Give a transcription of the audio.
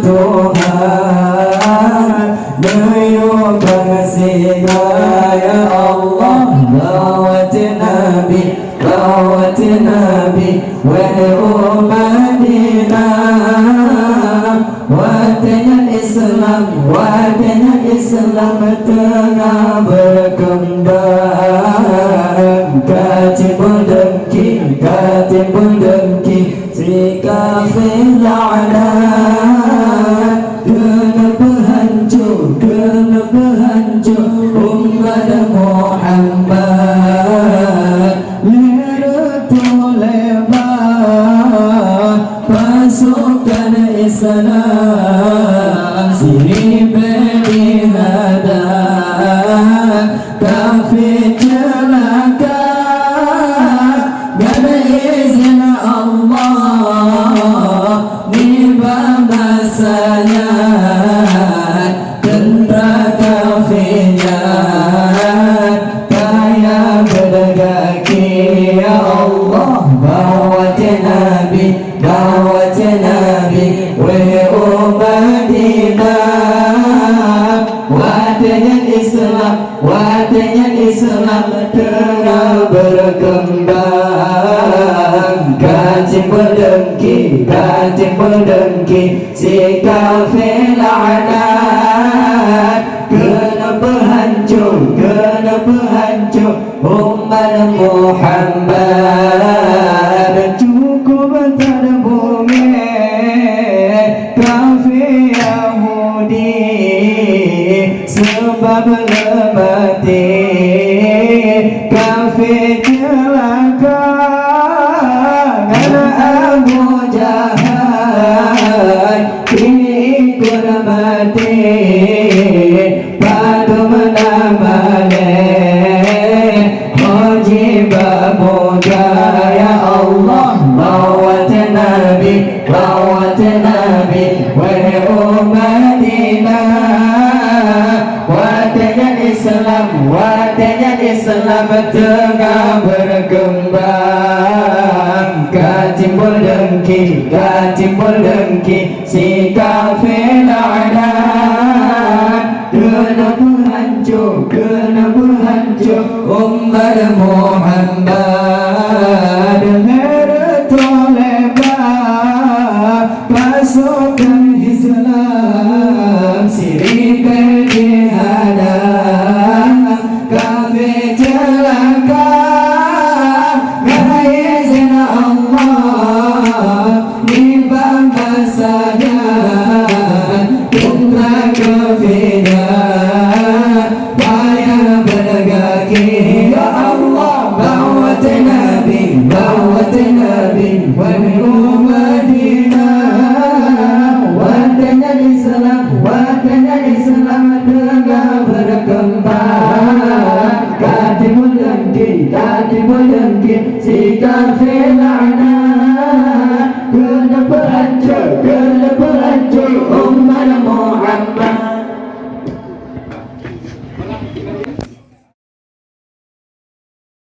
Tuhan menyumbang segala ya Allah. Dawat Nabi wahai umat Watanya Islam tengah berkembang. Katimbun dengki si kafir la'nat. Kena berhancur umat Muhammad. Lebar pasukan Islam sini beri hadap. Kafir celaka gana izin Allah di masanya. Tentara kafirnya kaya berdagaki ya Allah. Dawat Nabi wahai umat Watanya Islam tengah berkembang. Katimbun dengki si kafir la'nat. Kena berhancur umat Muhammad. Cukup terbumi kafir Yahudi sebab lemati. Kafir celaka karena Abu Jahal kini ikut mati. Padu menamane Haji Bamuga ya Allah. Bawat Nabi wahai umat Watanya Islam tengah berkembang. Katimbun dengki si kafir la'nat. Kena berhancur umat Muhammad. Lebar pasukan Islam sirih berjihad. Kafir celaka gana izin Allah di masanya. Tentara kafirnya payah berdagaki ya Allah. Dawat Nabi wahai umat Watanya Islam tengah berkembang. Katimbun dengki si kafir la'nat. Kena